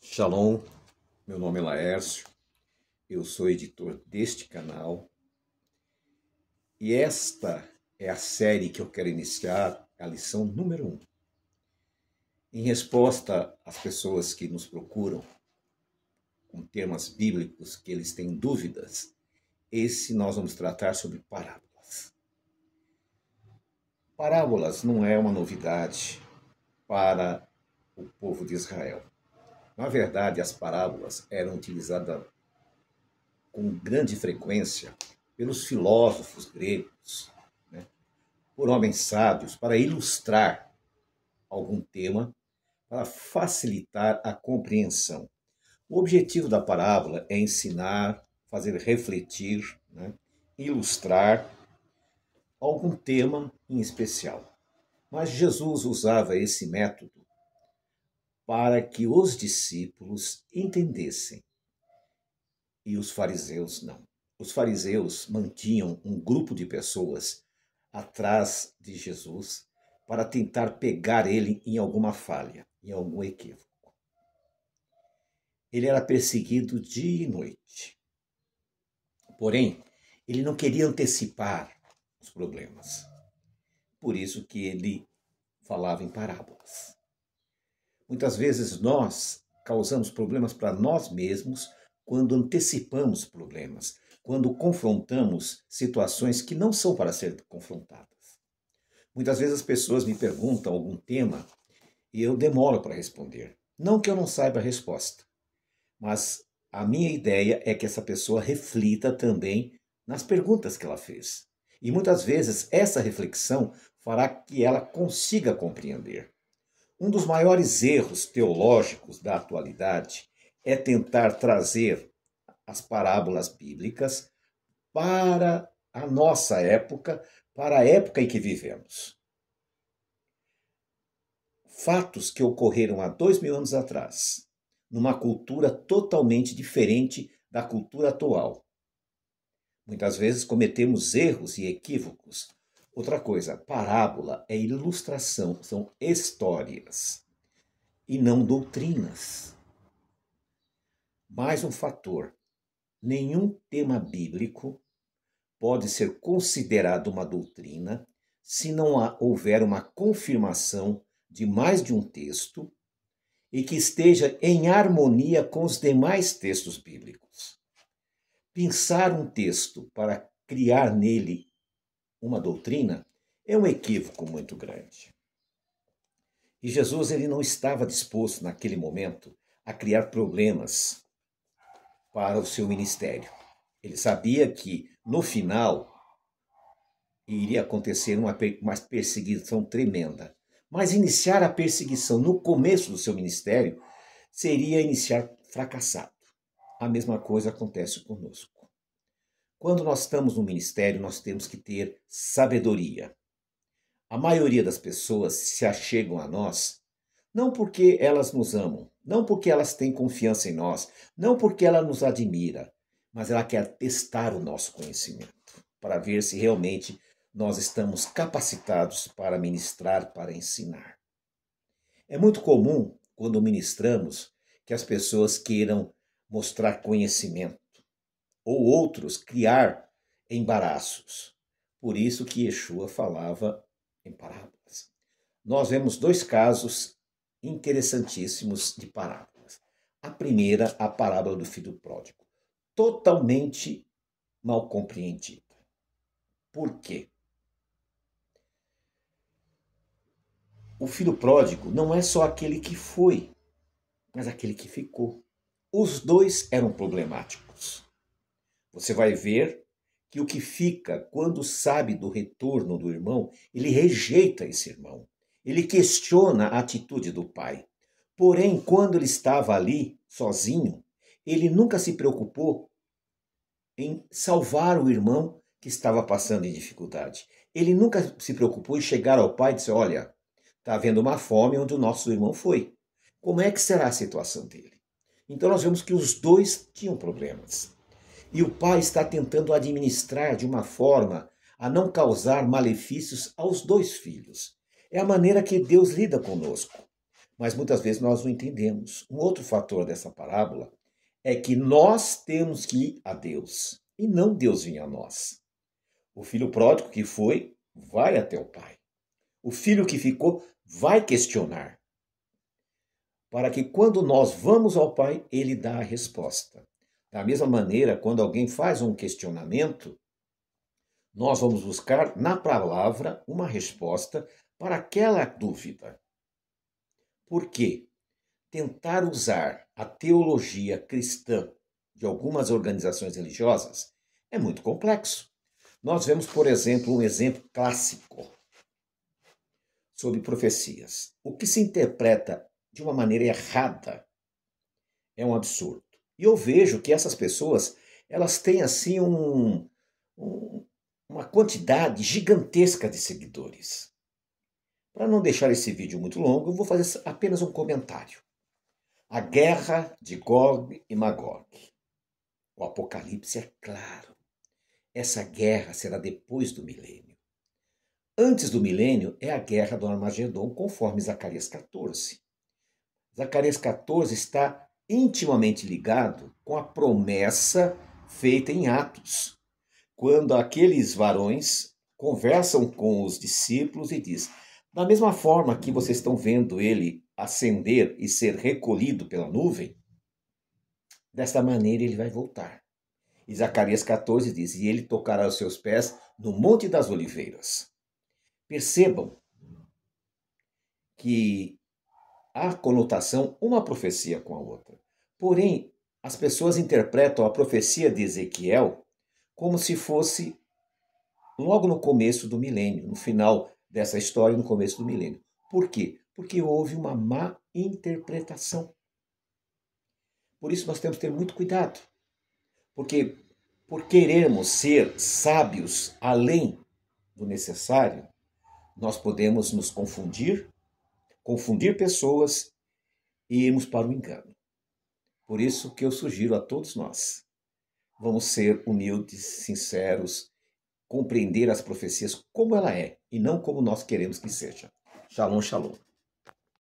Shalom, meu nome é Laércio, eu sou editor deste canal e esta é a série que eu quero iniciar, a lição número 1. Em resposta às pessoas que nos procuram com temas bíblicos que eles têm dúvidas, nós vamos tratar sobre parábolas. Parábolas não é uma novidade para o povo de Israel. Na verdade, as parábolas eram utilizadas com grande frequência pelos filósofos gregos, né, por homens sábios, para ilustrar algum tema, para facilitar a compreensão. O objetivo da parábola é ensinar, fazer refletir, né, ilustrar algum tema em especial. Mas Jesus usava esse método para que os discípulos entendessem e os fariseus não. Os fariseus mantinham um grupo de pessoas atrás de Jesus para tentar pegar ele em alguma falha, em algum equívoco. Ele era perseguido dia e noite. Porém, ele não queria antecipar os problemas. Por isso que ele falava em parábolas. Muitas vezes nós causamos problemas para nós mesmos quando antecipamos problemas, quando confrontamos situações que não são para ser confrontadas. Muitas vezes as pessoas me perguntam algum tema e eu demoro para responder. Não que eu não saiba a resposta, mas a minha ideia é que essa pessoa reflita também nas perguntas que ela fez. E muitas vezes essa reflexão fará que ela consiga compreender. Um dos maiores erros teológicos da atualidade é tentar trazer as parábolas bíblicas para a nossa época, para a época em que vivemos. Fatos que ocorreram há 2000 anos atrás, numa cultura totalmente diferente da cultura atual. Muitas vezes cometemos erros e equívocos. Outra coisa, parábola é ilustração, são histórias e não doutrinas. Mais um fator, nenhum tema bíblico pode ser considerado uma doutrina se não houver uma confirmação de mais de um texto e que esteja em harmonia com os demais textos bíblicos. Pensar um texto para criar nele uma doutrina é um equívoco muito grande. E Jesus ele não estava disposto naquele momento a criar problemas para o seu ministério. Ele sabia que no final iria acontecer uma perseguição tremenda. Mas iniciar a perseguição no começo do seu ministério seria iniciar fracassado. A mesma coisa acontece conosco. Quando nós estamos no ministério, nós temos que ter sabedoria. A maioria das pessoas se achegam a nós não porque elas nos amam, não porque elas têm confiança em nós, não porque ela nos admira, mas ela quer testar o nosso conhecimento, para ver se realmente nós estamos capacitados para ministrar, para ensinar. É muito comum, quando ministramos, que as pessoas queiram mostrar conhecimento, ou outros criar embaraços. Por isso que Yeshua falava em parábolas. Nós vemos dois casos interessantíssimos de parábolas. A primeira, a parábola do filho pródigo, totalmente mal compreendida. Por quê? O filho pródigo não é só aquele que foi, mas aquele que ficou. Os dois eram problemáticos. Você vai ver que o que fica, quando sabe do retorno do irmão, ele rejeita esse irmão. Ele questiona a atitude do pai. Porém, quando ele estava ali, sozinho, ele nunca se preocupou em salvar o irmão que estava passando em dificuldade. Ele nunca se preocupou em chegar ao pai e dizer, olha, está havendo uma fome onde o nosso irmão foi. Como é que será a situação dele? Então nós vemos que os dois tinham problemas. E o pai está tentando administrar de uma forma a não causar malefícios aos dois filhos. É a maneira que Deus lida conosco. mas muitas vezes nós não entendemos. Um outro fator dessa parábola é que nós temos que ir a Deus e não Deus vir a nós. O filho pródigo que foi, vai até o pai. O filho que ficou, vai questionar. Para que quando nós vamos ao pai, ele dá a resposta. Da mesma maneira, quando alguém faz um questionamento, nós vamos buscar na palavra uma resposta para aquela dúvida. Por quê? Tentar usar a teologia cristã de algumas organizações religiosas é muito complexo. Nós vemos, por exemplo, um exemplo clássico sobre profecias. O que se interpreta de uma maneira errada é um absurdo. E eu vejo que essas pessoas, elas têm assim uma quantidade gigantesca de seguidores. Para não deixar esse vídeo muito longo, eu vou fazer apenas um comentário. A guerra de Gog e Magog. O Apocalipse é claro. Essa guerra será depois do milênio. Antes do milênio é a guerra do Armagedon, conforme Zacarias 14. Zacarias 14 está intimamente ligado com a promessa feita em Atos, quando aqueles varões conversam com os discípulos e diz: da mesma forma que vocês estão vendo ele ascender e ser recolhido pela nuvem, desta maneira ele vai voltar. E Zacarias 14 diz: e ele tocará os seus pés no Monte das Oliveiras. Percebam que há conotação uma profecia com a outra. Porém, as pessoas interpretam a profecia de Ezequiel como se fosse logo no começo do milênio, no final dessa história, no começo do milênio. Por quê? Porque houve uma má interpretação. Por isso nós temos que ter muito cuidado. Porque por querermos ser sábios além do necessário, nós podemos nos confundir pessoas e irmos para o engano. Por isso que eu sugiro a todos nós, vamos ser humildes, sinceros, compreender as profecias como ela é e não como nós queremos que seja. Shalom, shalom.